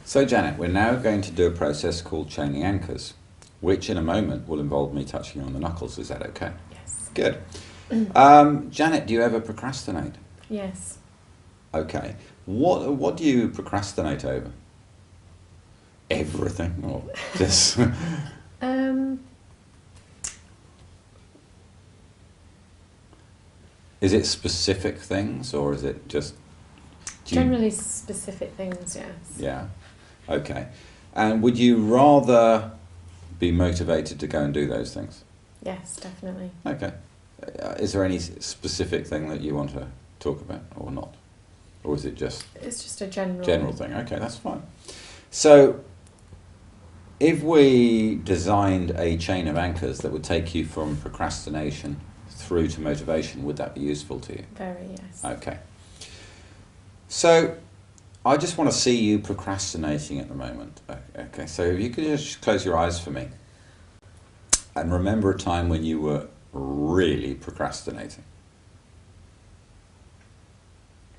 So Janet, we're now going to do a process called chaining anchors, which in a moment will involve me touching you on the knuckles. Is that okay? Yes. Good. Janet, do you ever procrastinate? Yes. Okay. What do you procrastinate over? Everything, or just? Um, Is it specific things, or is it just? Generally specific things, yes. Yeah. Okay. And would you rather be motivated to go and do those things? Yes, definitely. Okay. Is there any specific thing that you want to talk about, or not? Or is it just It's just a general... general thing? Okay, that's fine. So, if we designed a chain of anchors that would take you from procrastination through to motivation, would that be useful to you? Very, yes. Okay. So, I just want to see you procrastinating at the moment. Okay, so if you could just close your eyes for me and remember a time when you were really procrastinating.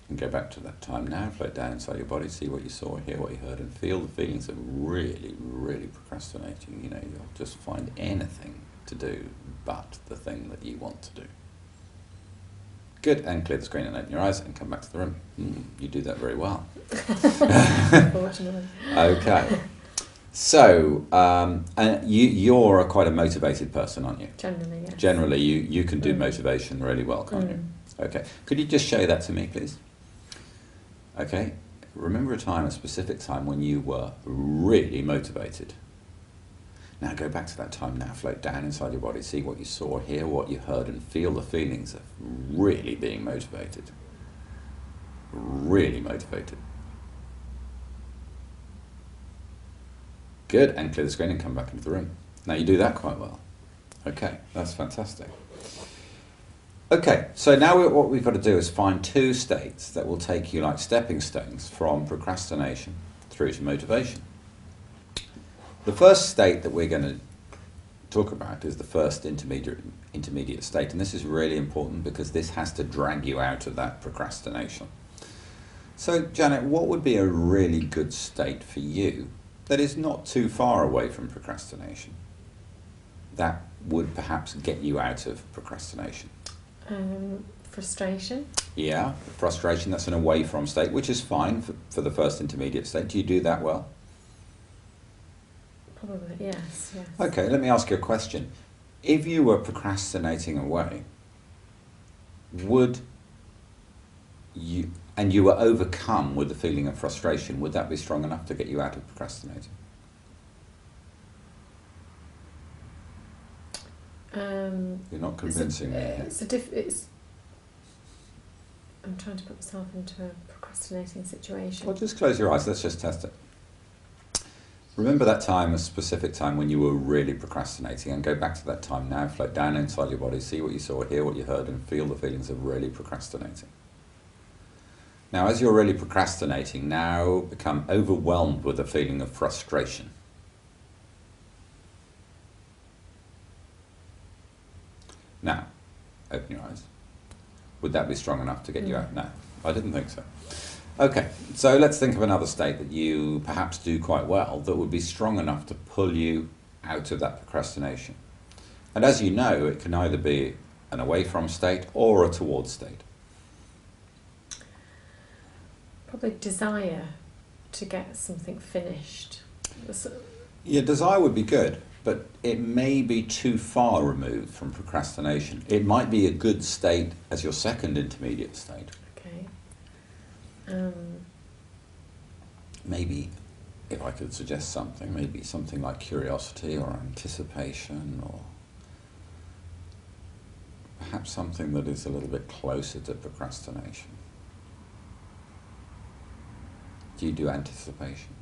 And go back to that time now, float down inside your body, see what you saw, hear what you heard, and feel the feelings of really, really procrastinating. You know, you'll just find anything to do but the thing that you want to do. Good, and clear the screen and open your eyes and come back to the room. You do that very well. Unfortunately. Okay. So, and you're quite a motivated person, aren't you? Generally, yes. Generally, you can do motivation really well, can't you? Okay. Could you just show that to me, please? Okay. Remember a time, a specific time when you were really motivated. Now go back to that time now, float down inside your body, see what you saw, hear what you heard, and feel the feelings of really being motivated. Really motivated. Good, and clear the screen and come back into the room. Now you do that quite well. Okay, that's fantastic. Okay, so now what we've got to do is find two states that will take you like stepping stones from procrastination through to motivation. The first state that we're going to talk about is the first intermediate state, and this is really important because this has to drag you out of that procrastination. So, Janet, what would be a really good state for you that is not too far away from procrastination, that would perhaps get you out of procrastination? Frustration. Yeah, frustration, that's an away from state, which is fine for the first intermediate state. Do you do that well? Probably, yes. Okay, let me ask you a question. If you were procrastinating away, and you were overcome with the feeling of frustration, would that be strong enough to get you out of procrastinating? You're not convincing me. I'm trying to put myself into a procrastinating situation. Well, just close your eyes. Let's just test it. Remember that time, a specific time when you were really procrastinating, and go back to that time now, float down inside your body, see what you saw, hear what you heard, and feel the feelings of really procrastinating. Now, as you're really procrastinating, now become overwhelmed with the feeling of frustration. Now, open your eyes. Would that be strong enough to get you out? No, I didn't think so. Okay, so let's think of another state that you perhaps do quite well that would be strong enough to pull you out of that procrastination. And as you know, it can either be an away from state or a towards state. Probably desire to get something finished. Yeah, desire would be good, but it may be too far removed from procrastination. It might be a good state as your second intermediate state. Okay. Maybe, if I could suggest something, maybe something like curiosity or anticipation, or perhaps something that is a little bit closer to procrastination. Do you do anticipation?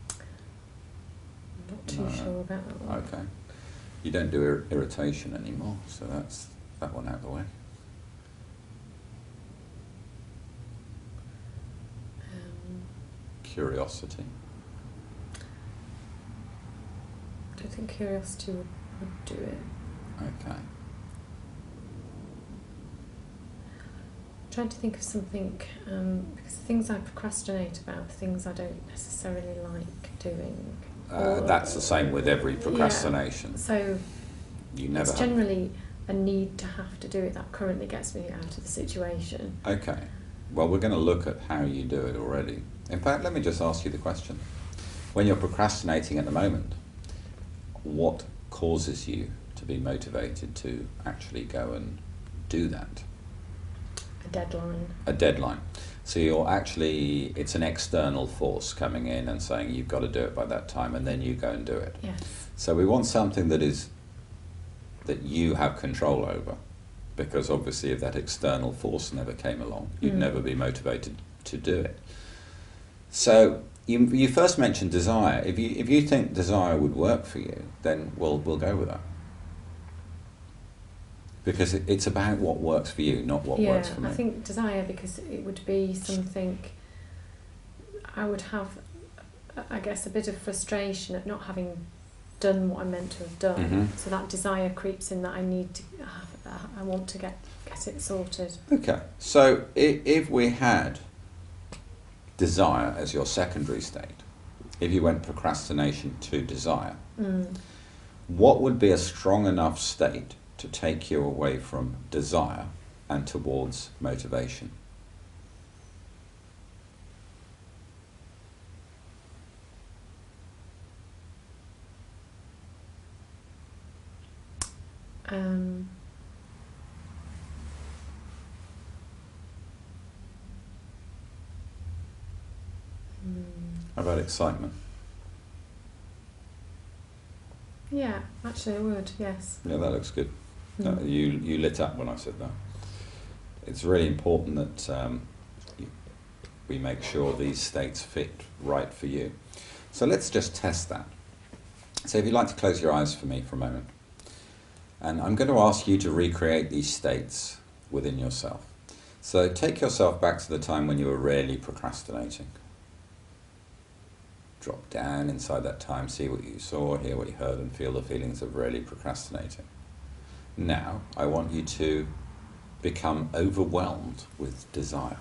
I'm not too sure about that one. Okay. You don't do irritation anymore, so that's that one out of the way. Curiosity. I don't think curiosity would do it. Okay. trying to think of something, because the things I procrastinate about, are things I don't necessarily like doing. That's the same with every procrastination. Yeah, so You never it's have. generally a need to have to do it that currently gets me out of the situation. Okay. Well, we're going to look at how you do it already. In fact, let me just ask you the question. When you're procrastinating at the moment, what causes you to be motivated to actually go and do that? A deadline. A deadline. So you're actually, it's an external force coming in and saying you've got to do it by that time, and then you go and do it. Yes. So we want something that you have control over, because obviously if that external force never came along, you'd never be motivated to do it. So you first mentioned desire. If you think desire would work for you, then we'll go with that. Because it's about what works for you, not what works for me. I think desire, because it would be something I would have, I guess, a bit of frustration at not having done what I'm meant to have done. Mm-hmm. So that desire creeps in, that I need to, I want to get it sorted. Okay, so if we had desire as your secondary state, if you went procrastination to desire, what would be a strong enough state to take you away from desire and towards motivation? How about excitement? Yeah, actually I would, yes. Yeah, that looks good. You lit up when I said that. It's really important that we make sure these states fit right for you. So let's just test that. So if you'd like to close your eyes for me for a moment. And I'm going to ask you to recreate these states within yourself. So take yourself back to the time when you were really procrastinating. Drop down inside that time, see what you saw, hear what you heard, and feel the feelings of really procrastinating. Now, I want you to become overwhelmed with desire.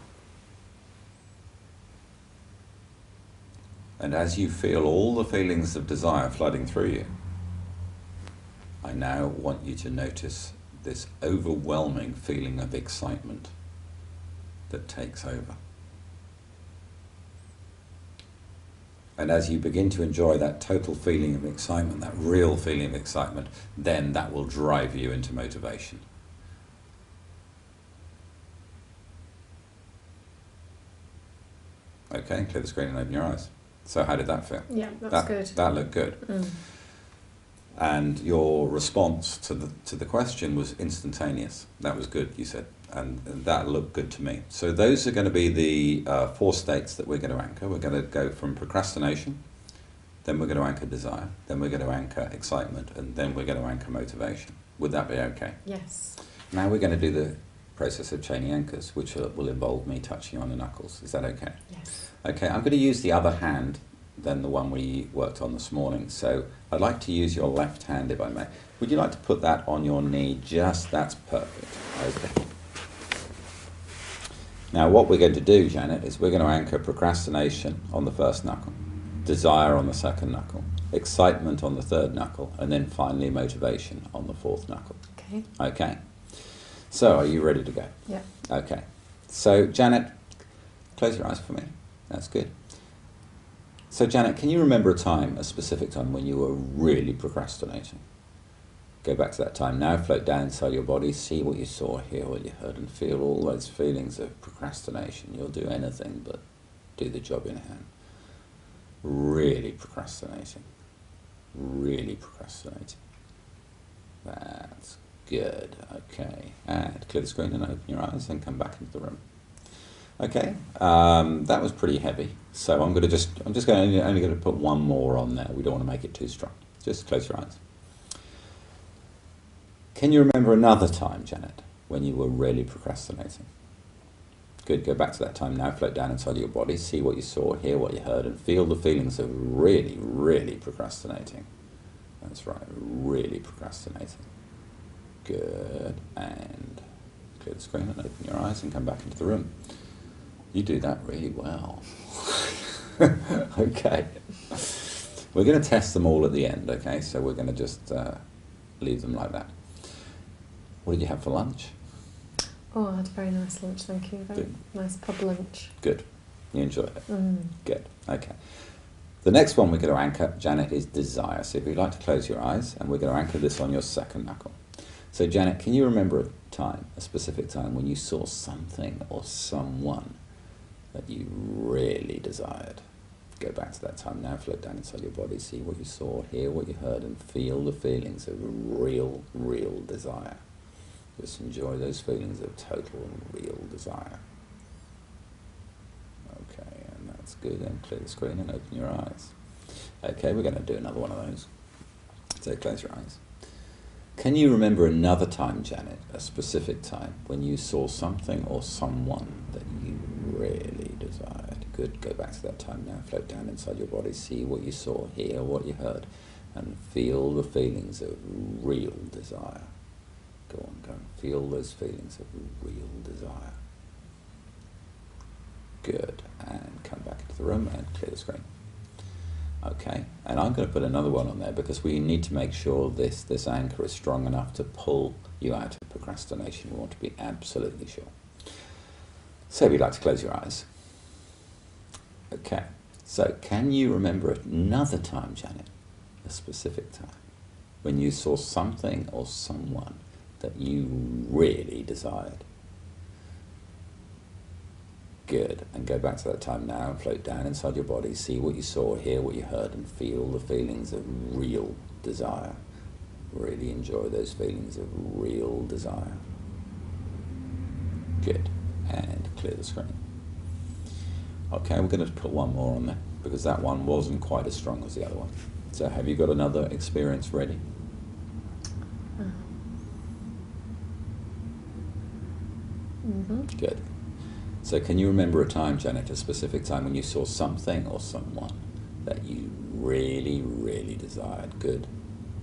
And as you feel all the feelings of desire flooding through you, I now want you to notice this overwhelming feeling of excitement that takes over. And as you begin to enjoy that total feeling of excitement, that real feeling of excitement, then that will drive you into motivation. Okay, clear the screen and open your eyes. So how did that feel? Yeah, that's good. That looked good. And your response to the question was instantaneous. That was good, you said. And that looked good to me. So those are going to be the 4 states that we're going to anchor. We're going to go from procrastination, then we're going to anchor desire, then we're going to anchor excitement, and then we're going to anchor motivation. Would that be okay? Yes. Now we're going to do the process of chaining anchors, which will involve me touching on the knuckles. Is that okay? Yes. Okay, I'm going to use the other hand than the one we worked on this morning. So I'd like to use your left hand, if I may. Would you like to put that on your knee? That's perfect. Okay. Now what we're going to do, Janet, is we're going to anchor procrastination on the first knuckle, desire on the second knuckle, excitement on the third knuckle, and then finally motivation on the fourth knuckle. Okay. Okay. So are you ready to go? Yeah. Okay. So Janet, close your eyes for me. That's good. So Janet, can you remember a specific time when you were really procrastinating? Go back to that time now, float down inside your body, see what you saw, hear what you heard, and feel all those feelings of procrastination. You'll do anything but do the job in hand. Really procrastinating. Really procrastinating. That's good. Okay. And clear the screen and open your eyes and come back into the room. Okay. That was pretty heavy. So I'm only going to put one more on there. We don't want to make it too strong. Just close your eyes. Can you remember another time, Janet, when you were really procrastinating? Good, go back to that time now, float down inside your body, see what you saw, hear what you heard, and feel the feelings of really, really procrastinating. That's right, really procrastinating. Good, and clear the screen and open your eyes and come back into the room. You do that really well. Okay. We're going to test them all at the end, okay? So we're going to just leave them like that. What did you have for lunch? Oh, I had a very nice lunch, thank you. Very nice pub lunch. Good. You enjoyed it? Mm. Good. Okay. The next one we're going to anchor, Janet, is desire. So if you'd like to close your eyes, and we're going to anchor this on your second knuckle. So Janet, can you remember a time, a specific time, when you saw something or someone that you really desired? Go back to that time now, float down inside your body, see what you saw, hear what you heard, and feel the feelings of real, real desire. Just enjoy those feelings of total and real desire. Okay, and that's good. Then clear the screen and open your eyes. Okay, we're going to do another one of those. So close your eyes. Can you remember another time, Janet, a specific time, when you saw something or someone that you really desired? Good. Go back to that time now. Float down inside your body. See what you saw, hear what you heard, and feel the feelings of real desire. Go on, go and feel those feelings of real desire. Good. And come back into the room and clear the screen. Okay, and I'm going to put another one on there because we need to make sure this anchor is strong enough to pull you out of procrastination. We want to be absolutely sure. So we'd like to close your eyes. Okay, so can you remember another time, Janet, a specific time, when you saw something or someone that you really desired? Good. And go back to that time now and float down inside your body, see what you saw, hear what you heard, and feel the feelings of real desire. Really enjoy those feelings of real desire. Good. And clear the screen. Okay, we're going to put one more on there because that one wasn't quite as strong as the other one. So have you got another experience ready? Mm-hmm. Good. So can you remember a time, Janet, a specific time when you saw something or someone that you really, really desired? Good.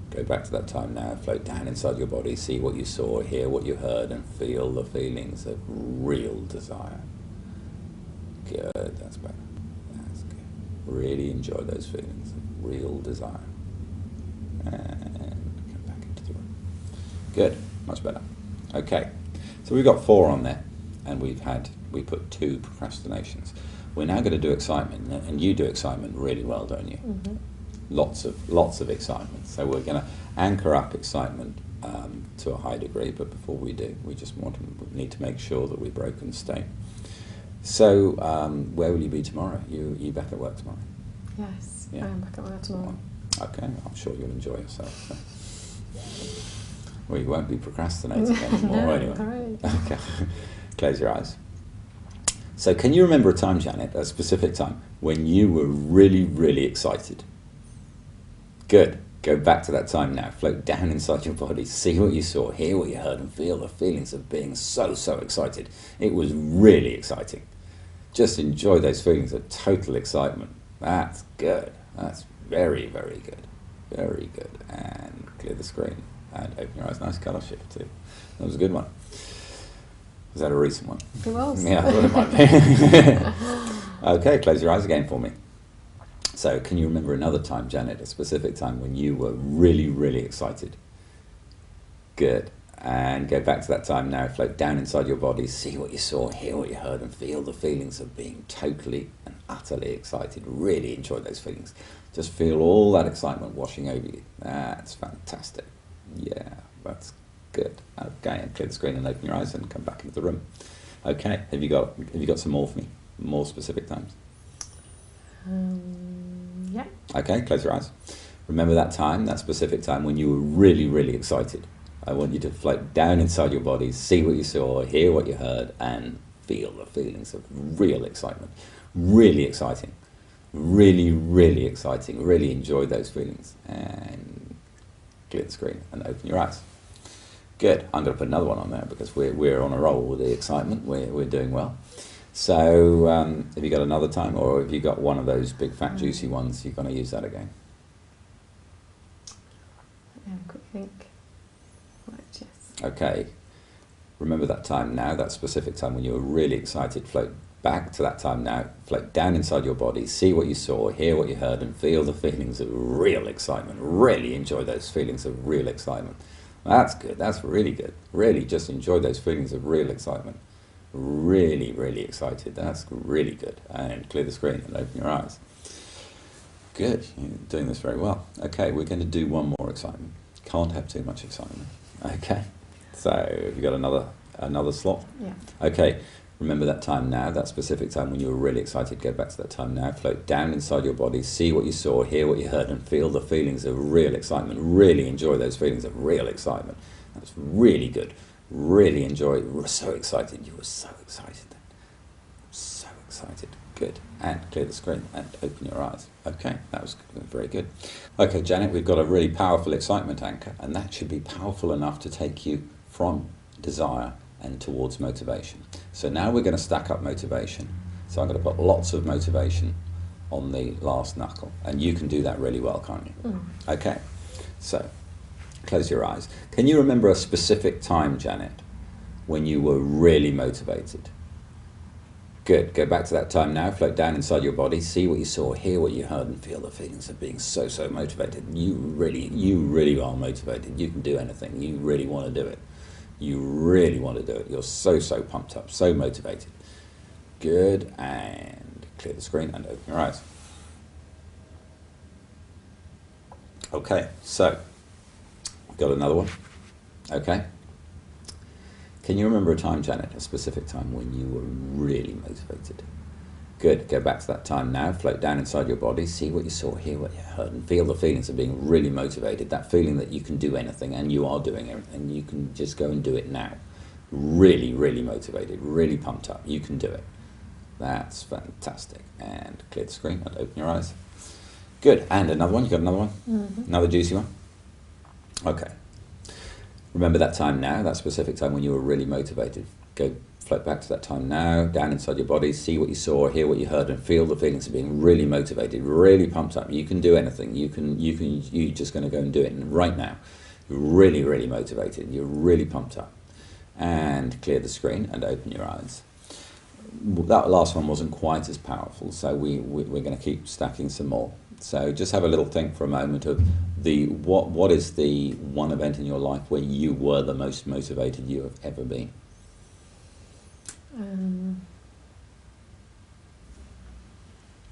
Go back to that time now, float down inside your body, see what you saw, hear what you heard, and feel the feelings of real desire. Good, that's better. That's good. Really enjoy those feelings of real desire. And come back into the room. Good, much better. Okay, so we've got 4 on there, and we put 2 procrastinations. We're now going to do excitement, and you do excitement really well, don't you? Mm-hmm. Lots of excitement. So we're going to anchor up excitement to a high degree, but before we do, we need to make sure that we're broken state. So where will you be tomorrow? You back at work tomorrow? Yes, Yeah. I am back at work tomorrow. Okay, I'm sure you'll enjoy yourself. So. Well, you won't be procrastinating anymore No, anyway. all right. Okay, close your eyes. So can you remember a time, Janet, a specific time, when you were really, really excited? Good. Go back to that time now. Float down inside your body. See what you saw, hear what you heard, and feel the feelings of being so, so excited. It was really exciting. Just enjoy those feelings of total excitement. That's good. That's very, very good. Very good. And clear the screen. And open your eyes. Nice colour shift too. That was a good one. Was that a recent one? It was. Yeah, I thought it might be. Okay, close your eyes again for me. So, can you remember another time, Janet, a specific time when you were really, really excited? Good. And go back to that time now, float down inside your body, see what you saw, hear what you heard, and feel the feelings of being totally and utterly excited. Really enjoy those feelings. Just feel all that excitement washing over you. That's fantastic. Yeah, that's good. Okay, and clear the screen and open your eyes and come back into the room. Okay, have you got some more for me? More specific times? Yeah. Okay, close your eyes. Remember that time, that specific time when you were really, really excited. I want you to float down inside your body, see what you saw, hear what you heard, and feel the feelings of real excitement. Really exciting. Really, really exciting. Really enjoy those feelings. And clear the screen and open your eyes. Good. I'm going to put another one on there because we're on a roll with the excitement. We're doing well. So have you got another time, or have you got one of those big fat juicy ones? You're going to use that again? Let me have a quick think. Right, yes. Okay. Remember that time now, that specific time when you were really excited. Float back to that time now. Float down inside your body. See what you saw, hear what you heard, and feel the feelings of real excitement. Really enjoy those feelings of real excitement. That's good. That's really good. Really just enjoy those feelings of real excitement. Really, really excited. That's really good. And clear the screen and open your eyes. Good. You're doing this very well. Okay, we're going to do one more excitement. Can't have too much excitement. Okay. So, have you got another slot? Yeah. Okay. Remember that time now, that specific time when you were really excited. Go back to that time now. Float down inside your body. See what you saw, hear what you heard, and feel the feelings of real excitement. Really enjoy those feelings of real excitement. That's really good. Really enjoy it. You were so excited. You were so excited then. So excited. Good. And clear the screen and open your eyes. Okay, that was very good. Okay, Janet, we've got a really powerful excitement anchor, and that should be powerful enough to take you from desire and towards motivation. So now we're going to stack up motivation. So I'm going to put lots of motivation on the last knuckle, and you can do that really well, can't you? Mm. Okay, so close your eyes. Can you remember a specific time, Janet, when you were really motivated? Good. Go back to that time now. Float down inside your body. See what you saw, hear what you heard, and feel the feelings of being so motivated. You really are motivated. You can do anything. You really want to do it. You really want to do it. You're so pumped up, so motivated. Good. And clear the screen and open your eyes. Okay, so we've got another one. Okay. Can you remember a time, Janet, a specific time when you were really motivated? Good. Go back to that time now. Float down inside your body. See what you saw, hear what you heard, and feel the feelings of being really motivated. That feeling that you can do anything, and you are doing everything. You can just go and do it now. Really motivated, really pumped up. You can do it. That's fantastic. And clear the screen and open your eyes. Good. And another one. You got another one? Mm-hmm. Another juicy one? Okay. Remember that time now, that specific time when you were really motivated. Go float back to that time now, down inside your body, see what you saw, hear what you heard, and feel the feelings of being really motivated, really pumped up. You can do anything. You're just going to go and do it right now. You're really motivated. You're really pumped up. And clear the screen and open your eyes. That last one wasn't quite as powerful, so we're going to keep stacking some more. So just have a little think for a moment of what is the one event in your life where you were the most motivated you have ever been?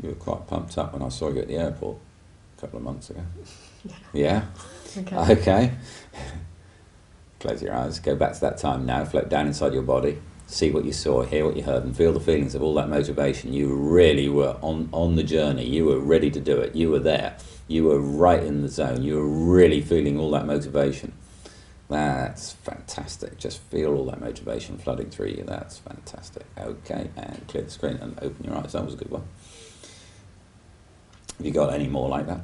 You were quite pumped up when I saw you at the airport a couple of months ago. Yeah? Okay. Okay. Close your eyes. Go back to that time now. Float down inside your body. See what you saw, hear what you heard, and feel the feelings of all that motivation. You really were on the journey. You were ready to do it. You were there. You were right in the zone. You were really feeling all that motivation. That's fantastic. Just feel all that motivation flooding through you. That's fantastic. Okay, and clear the screen and open your eyes. That was a good one. Have you got any more like that?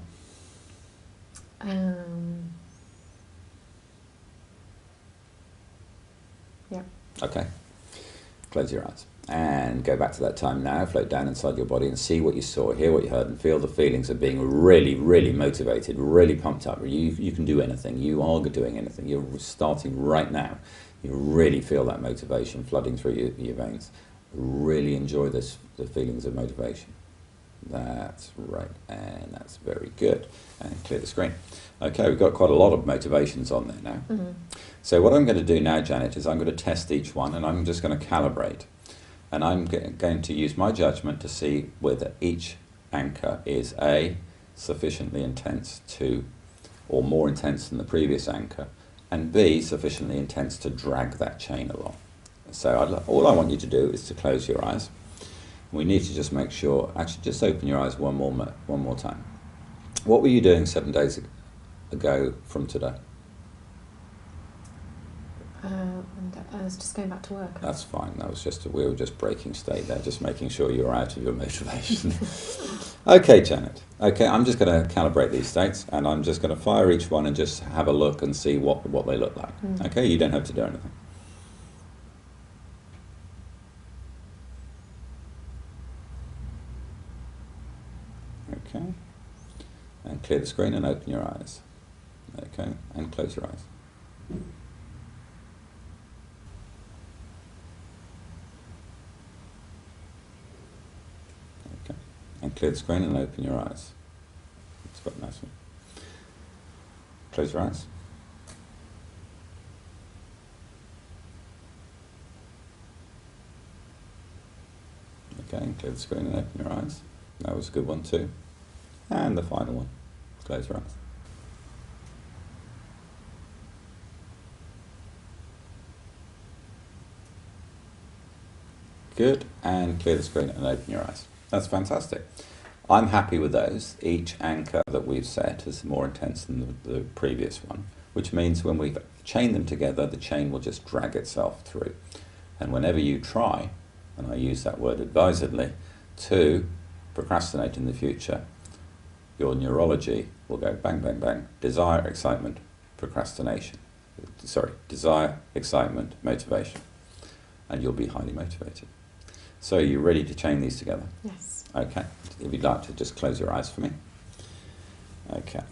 Yeah. Okay. Close your eyes and go back to that time now. Float down inside your body and see what you saw, hear what you heard, and feel the feelings of being really motivated, really pumped up. You can do anything. You are doing anything. You're starting right now. You really feel that motivation flooding through your veins. Really enjoy the feelings of motivation. That's right, and that's very good. And clear the screen. Okay, we've got quite a lot of motivations on there now. Mm-hmm. So what I'm going to do now, Janet, is I'm going to test each one, and I'm just going to calibrate. And I'm going to use my judgment to see whether each anchor is A, sufficiently intense to, or more intense than the previous anchor, and B, sufficiently intense to drag that chain along. So all I want you to do is to close your eyes. We need to just make sure, actually just open your eyes one more time. What were you doing 7 days ago from today? And I was just going back to work. That's fine. That was we were just breaking state there, just making sure you were out of your motivation. Okay, Janet. Okay, I'm just going to calibrate these states, and I'm just going to fire each one and just have a look and see what they look like. Okay, you don't have to do anything. Okay, and clear the screen and open your eyes. Okay, and close your eyes. clear the screen and open your eyes. It's quite a nice one. Close your eyes. Okay, clear the screen and open your eyes. That was a good one too. And the final one. Close your eyes. Good, and clear the screen and open your eyes. That's fantastic. I'm happy with those. Each anchor that we've set is more intense than the previous one, which means when we chain them together, the chain will just drag itself through. And whenever you try, and I use that word advisedly, to procrastinate in the future, your neurology will go bang, bang, bang, desire, excitement, procrastination. Sorry, desire, excitement, motivation. And you'll be highly motivated. So are you ready to chain these together? Yes. Okay. If you'd like to just close your eyes for me. Okay.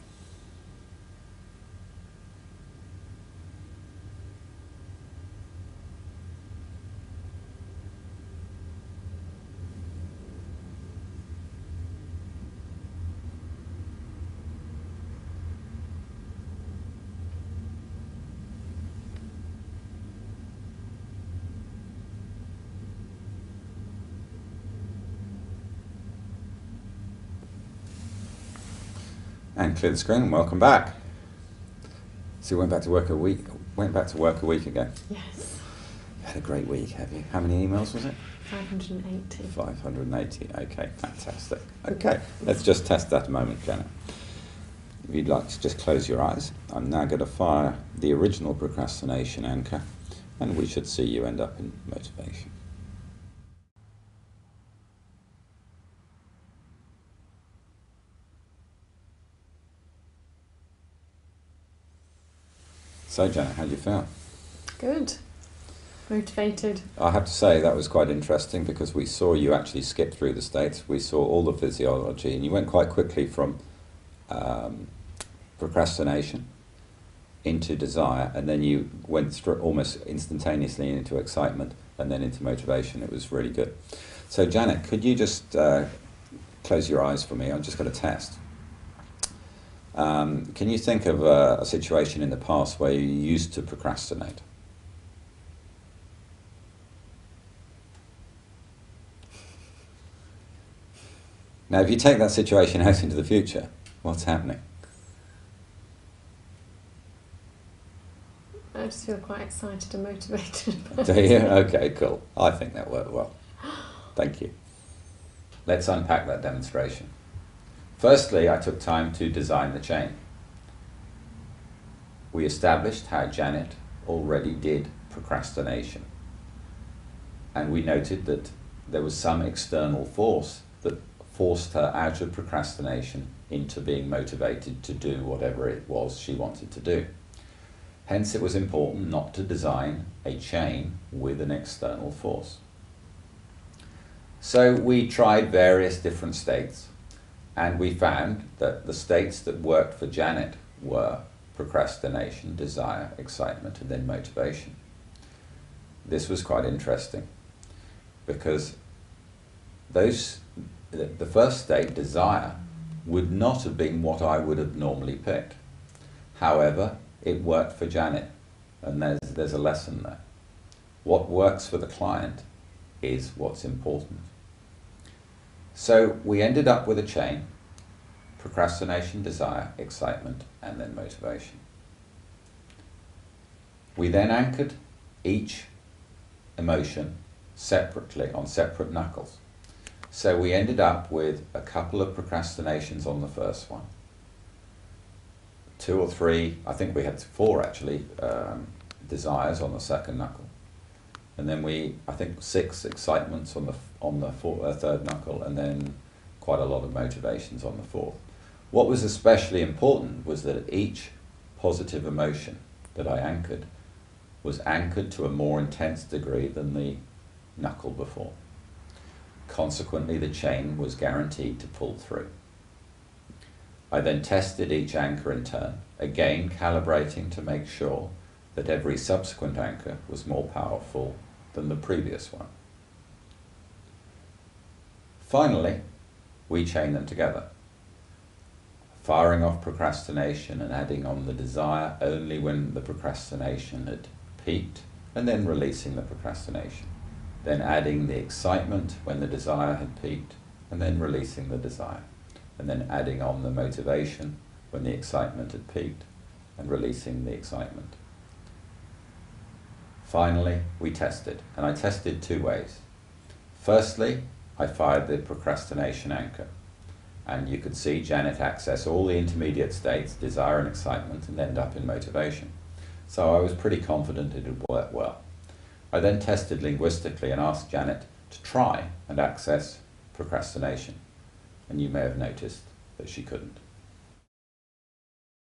And clear the screen and welcome back. So you went back to work a week ago. Yes. You had a great week, have you? How many emails was it? 580. 580. Okay, fantastic. Okay, let's just test that a moment, Janet. If you'd like to just close your eyes, I'm now going to fire the original procrastination anchor, and we should see you end up in motivation. So, Janet, how do you feel? Good. Motivated. I have to say that was quite interesting because we saw you actually skip through the states. We saw all the physiology, and you went quite quickly from procrastination into desire, and then you went through almost instantaneously into excitement and then into motivation. It was really good. So, Janet, could you just close your eyes for me? I'm just going to test. Can you think of a situation in the past where you used to procrastinate? Now, if you take that situation out into the future, what's happening? I just feel quite excited and motivated. Do you? Okay, cool. I think that worked well. Thank you. Let's unpack that demonstration. Firstly, I took time to design the chain. We established how Janet already did procrastination. And we noted that there was some external force that forced her out of procrastination into being motivated to do whatever it was she wanted to do. Hence, it was important not to design a chain with an external force. So we tried various different states, and we found that the states that worked for Janet were procrastination, desire, excitement, and then motivation. This was quite interesting because the first state, desire, would not have been what I would have normally picked. However, it worked for Janet, and there's a lesson there. What works for the client is what's important. So we ended up with a chain: procrastination, desire, excitement, and then motivation. We then anchored each emotion separately on separate knuckles. So we ended up with a couple of procrastinations on the first one, 2 or 3, I think we had 4 actually, desires on the second knuckle. And then I think 6 excitements on the third knuckle, and then quite a lot of motivations on the fourth. What was especially important was that each positive emotion that I anchored was anchored to a more intense degree than the knuckle before. Consequently, the chain was guaranteed to pull through. I then tested each anchor in turn, again calibrating to make sure that every subsequent anchor was more powerful than the previous one. Finally, we chain them together. Firing off procrastination and adding on the desire only when the procrastination had peaked, and then releasing the procrastination. Then adding the excitement when the desire had peaked, and then releasing the desire. And then adding on the motivation when the excitement had peaked, and releasing the excitement. Finally, we tested, and I tested 2 ways. Firstly, I fired the procrastination anchor, and you could see Janet access all the intermediate states, desire and excitement, and end up in motivation. So I was pretty confident it would work well. I then tested linguistically and asked Janet to try and access procrastination, and you may have noticed that she couldn't.